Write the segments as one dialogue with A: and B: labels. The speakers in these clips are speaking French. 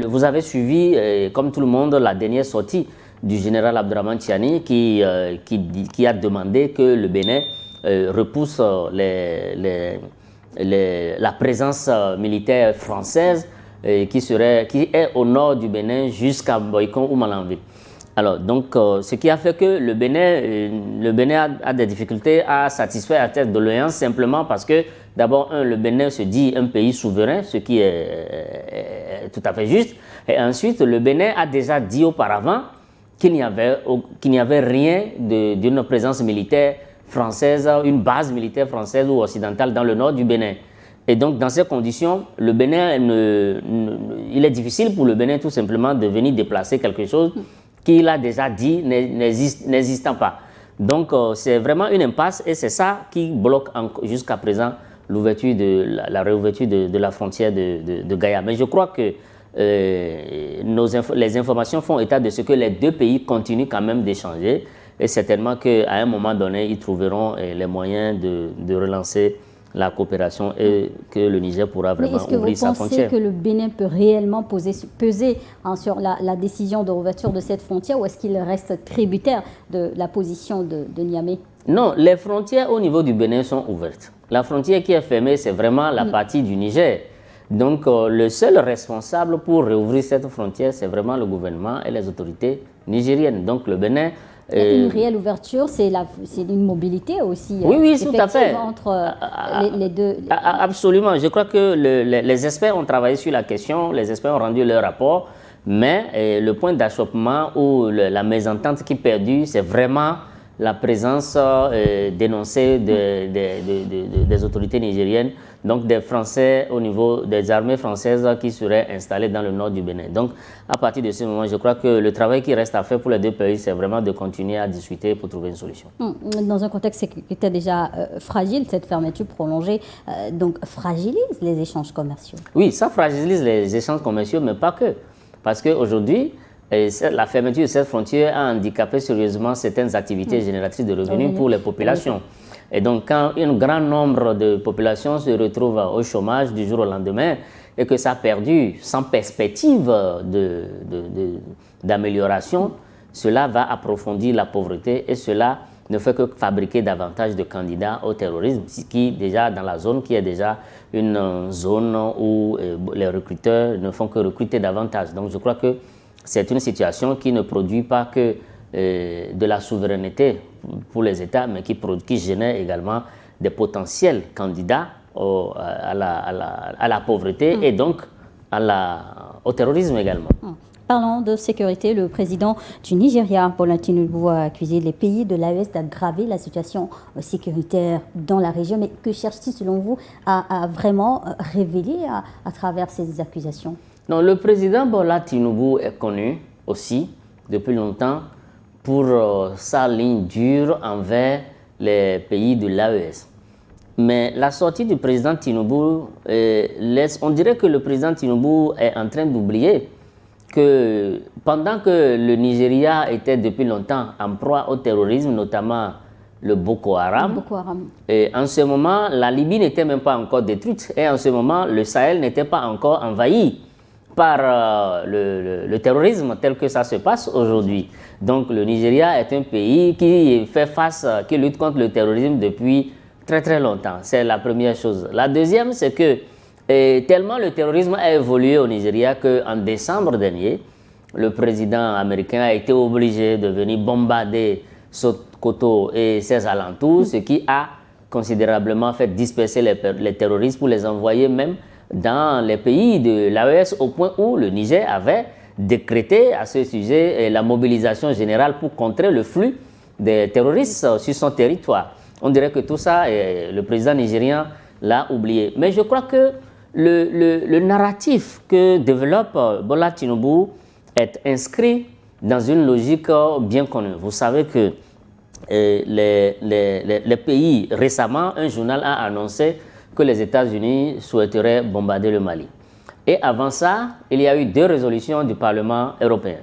A: Vous avez suivi, comme tout le monde, la dernière sortie du général Abdourahmane Tiani qui a demandé que le Bénin repousse la présence militaire française qui est au nord du Bénin jusqu'à Boycon ou Malanville. Alors, donc, ce qui a fait que le Bénin a des difficultés à satisfaire la tête de l'Alliance simplement parce que, d'abord, le Bénin se dit un pays souverain, ce qui est tout à fait juste. Et ensuite, le Bénin a déjà dit auparavant qu'il n'y avait rien d'une présence militaire française, une base militaire française ou occidentale dans le nord du Bénin. Et donc, dans ces conditions, le Bénin, il est difficile pour le Bénin tout simplement de venir déplacer quelque chose qu'il a déjà dit n'existant pas. Donc, c'est vraiment une impasse et c'est ça qui bloque jusqu'à présent l'ouverture la réouverture de la frontière de Gaïa. Mais je crois que les informations font état de ce que les deux pays continuent quand même d'échanger et certainement qu'à un moment donné, ils trouveront les moyens de relancer la coopération et que le Niger pourra vraiment ouvrir sa frontière.
B: Est-ce que vous pensez que le Bénin peut réellement peser sur la décision de réouverture de cette frontière ou est-ce qu'il reste tributaire de la position de Niamey?
A: Non, les frontières au niveau du Bénin sont ouvertes. La frontière qui est fermée, c'est vraiment la partie du Niger. Donc, le seul responsable pour réouvrir cette frontière, c'est vraiment le gouvernement et les autorités nigériennes. Donc, le Bénin...
B: Une réelle ouverture, c'est une mobilité aussi.
A: Oui, tout à fait.
B: Entre les deux.
A: Absolument. Je crois que les experts ont travaillé sur la question, les experts ont rendu leur rapport, mais le point d'achoppement ou la mésentente qui perdure, c'est vraiment la présence dénoncée des autorités nigériennes, donc des Français au niveau des armées françaises qui seraient installées dans le nord du Bénin. Donc, à partir de ce moment, je crois que le travail qui reste à faire pour les deux pays, c'est vraiment de continuer à discuter pour trouver une solution.
B: Dans un contexte qui était déjà fragile, cette fermeture prolongée, donc fragilise les échanges commerciaux.
A: Oui, ça fragilise les échanges commerciaux, mais pas que. Parce qu'aujourd'hui, la fermeture de cette frontière a handicapé sérieusement certaines activités génératrices de revenus pour les populations. Et donc, quand un grand nombre de populations se retrouvent au chômage du jour au lendemain et que ça perdure sans perspective d'amélioration, cela va approfondir la pauvreté et cela ne fait que fabriquer davantage de candidats au terrorisme, qui déjà dans la zone, qui est déjà une zone où les recruteurs ne font que recruter davantage. Donc, je crois que c'est une situation qui ne produit pas que de la souveraineté pour les États, mais qui génère également des potentiels candidats à la pauvreté et donc au terrorisme également.
B: Parlons de sécurité. Le président du Nigeria, Bola Tinubu, a accusé les pays de l'AES d'aggraver la situation sécuritaire dans la région. Mais que cherche-t-il, selon vous, à vraiment révéler à travers ces accusations?
A: Non, le président Bola Tinubu est connu aussi depuis longtemps pour sa ligne dure envers les pays de l'AES. Mais la sortie du président Tinubu on dirait que le président Tinubu est en train d'oublier que pendant que le Nigeria était depuis longtemps en proie au terrorisme, notamment le Boko Haram, et en ce moment, la Libye n'était même pas encore détruite et en ce moment, le Sahel n'était pas encore envahi par le terrorisme tel que ça se passe aujourd'hui. Donc le Nigeria est un pays qui lutte contre le terrorisme depuis très très longtemps. C'est la première chose. La deuxième, c'est que tellement le terrorisme a évolué au Nigeria qu'en décembre dernier, le président américain a été obligé de venir bombarder Sokoto et ses alentours, ce qui a considérablement fait disperser les terroristes pour les envoyer même dans les pays de l'AES au point où le Niger avait décrété à ce sujet la mobilisation générale pour contrer le flux des terroristes sur son territoire. On dirait que tout ça, le président nigérien l'a oublié. Mais je crois que le narratif que développe Bola Tinubu est inscrit dans une logique bien connue. Vous savez que les pays, récemment, un journal a annoncé que les États-Unis souhaiteraient bombarder le Mali. Et avant ça, il y a eu 2 résolutions du Parlement européen.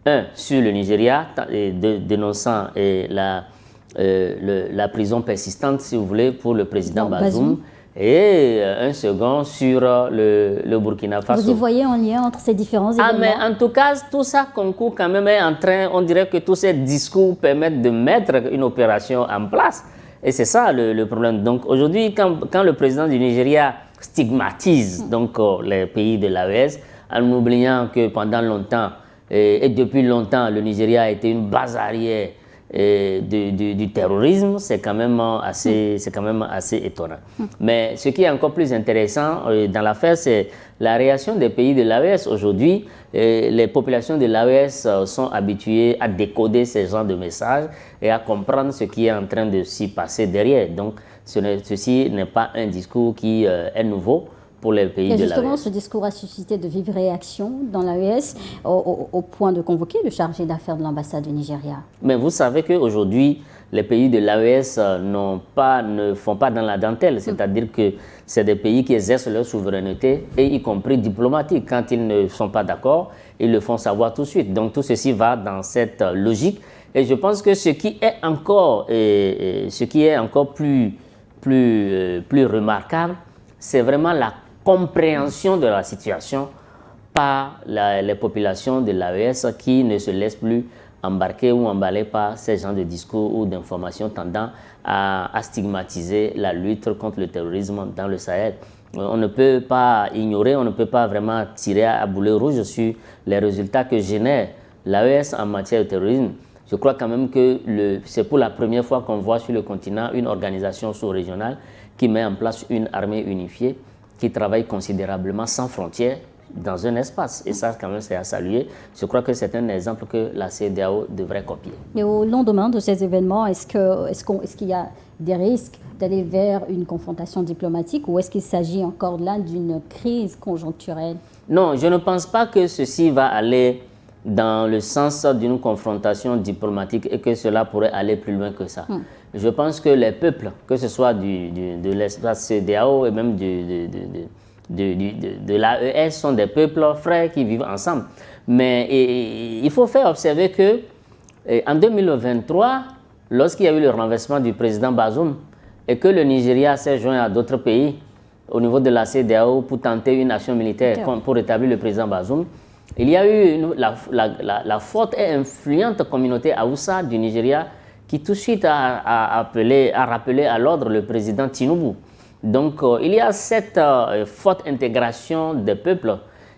A: Un sur le Nigeria, dénonçant la prison persistante, si vous voulez, pour le président Bazoum. et un second sur le Burkina Faso.
B: Vous y voyez un lien entre ces différents événements?
A: Mais en tout cas, tout ça concourt quand même est en train, on dirait que tous ces discours permettent de mettre une opération en place. Et c'est ça le problème. Donc aujourd'hui, quand le président du Nigeria stigmatise donc, les pays de l'AES, en oubliant que pendant longtemps, et depuis longtemps, le Nigeria a été une base arrière du terrorisme, c'est quand même assez étonnant. Mais ce qui est encore plus intéressant dans l'affaire, c'est la réaction des pays de l'AES. Aujourd'hui, les populations de l'AES sont habituées à décoder ces genres de messages et à comprendre ce qui est en train de s'y passer derrière. Donc, ceci n'est pas un discours qui est nouveau pour les pays de l'AES.
B: Justement, ce discours a suscité de vives réactions dans l'AES au point de convoquer le chargé d'affaires de l'ambassade du Nigeria.
A: Mais vous savez qu'aujourd'hui, les pays de l'AES ne font pas dans la dentelle, c'est-à-dire que c'est des pays qui exercent leur souveraineté, et y compris diplomatique. Quand ils ne sont pas d'accord, ils le font savoir tout de suite. Donc tout ceci va dans cette logique. Et je pense que ce qui est encore plus remarquable, c'est vraiment la compréhension de la situation par les populations de l'AES qui ne se laissent plus embarquer ou emballer par ces genres de discours ou d'informations tendant à stigmatiser la lutte contre le terrorisme dans le Sahel. On ne peut pas ignorer, on ne peut pas vraiment tirer à boulet rouge sur les résultats que génère l'AES en matière de terrorisme. Je crois quand même que c'est pour la première fois qu'on voit sur le continent une organisation sous-régionale qui met en place une armée unifiée qui travaille considérablement sans frontières dans un espace. Et ça, quand même, c'est à saluer. Je crois que c'est un exemple que la CEDEAO devrait copier.
B: Et au lendemain de ces événements, est-ce qu'il y a des risques d'aller vers une confrontation diplomatique ou est-ce qu'il s'agit encore là d'une crise conjoncturelle?
A: Non, je ne pense pas que ceci va aller dans le sens d'une confrontation diplomatique et que cela pourrait aller plus loin que ça. Je pense que les peuples, que ce soit de l'espace CEDEAO et même de l'AES, sont des peuples frères qui vivent ensemble. Mais il faut faire observer que en 2023, lorsqu'il y a eu le renversement du président Bazoum et que le Nigeria s'est joint à d'autres pays au niveau de la CEDEAO pour tenter une action militaire pour rétablir le président Bazoum, il y a eu la forte et influente communauté Hausa du Nigeria qui tout de suite a rappelé à l'ordre le président Tinubu. Donc il y a cette forte intégration des peuples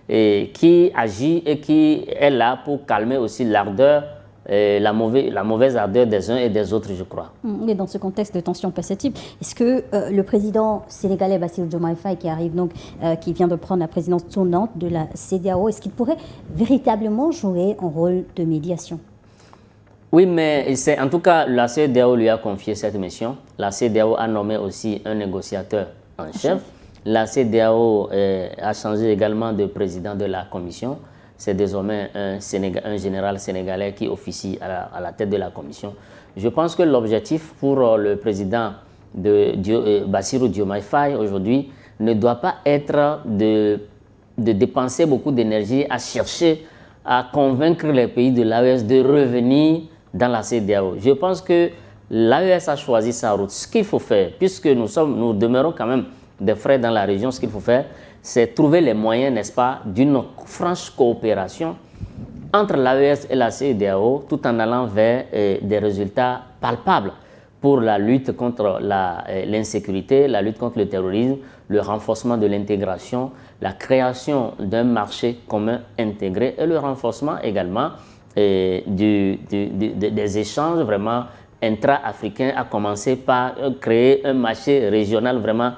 A: qui agit et qui est là pour calmer aussi l'ardeur, la mauvaise ardeur des uns et des autres, je crois.
B: Et dans ce contexte de tension perceptible, est-ce que le président sénégalais Bassirou Diomaye Faye, qui vient de prendre la présidence tournante de la CEDEAO, est-ce qu'il pourrait véritablement jouer un rôle de médiation?
A: Oui, mais en tout cas, la CEDEAO lui a confié cette mission. La CEDEAO a nommé aussi un négociateur en chef. La CEDEAO a changé également de président de la commission. C'est désormais un général sénégalais qui officie à la tête de la commission. Je pense que l'objectif pour le président Bassirou Diomaye Faye aujourd'hui ne doit pas être de dépenser beaucoup d'énergie à chercher à convaincre les pays de l'AES de revenir dans la CEDEAO. Je pense que l'AES a choisi sa route. Ce qu'il faut faire, puisque nous demeurons quand même des frères dans la région, ce qu'il faut faire, c'est trouver les moyens, n'est-ce pas, d'une franche coopération entre l'AES et la CEDEAO, tout en allant vers des résultats palpables pour la lutte contre l'insécurité, la lutte contre le terrorisme, le renforcement de l'intégration, la création d'un marché commun intégré et le renforcement également des échanges vraiment intra-africains, à commencer par créer un marché régional vraiment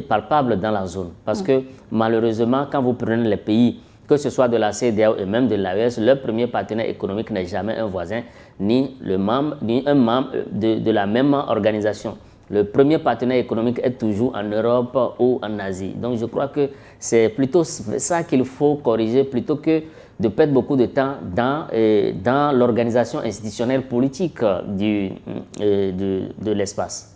A: palpable dans la zone. Parce que malheureusement, quand vous prenez les pays, que ce soit de la CEDEAO et même de l'AES, leur premier partenaire économique n'est jamais un voisin ni un membre de la même organisation. Le premier partenaire économique est toujours en Europe ou en Asie. Donc je crois que c'est plutôt ça qu'il faut corriger plutôt que de perdre beaucoup de temps dans l'organisation institutionnelle politique de l'espace.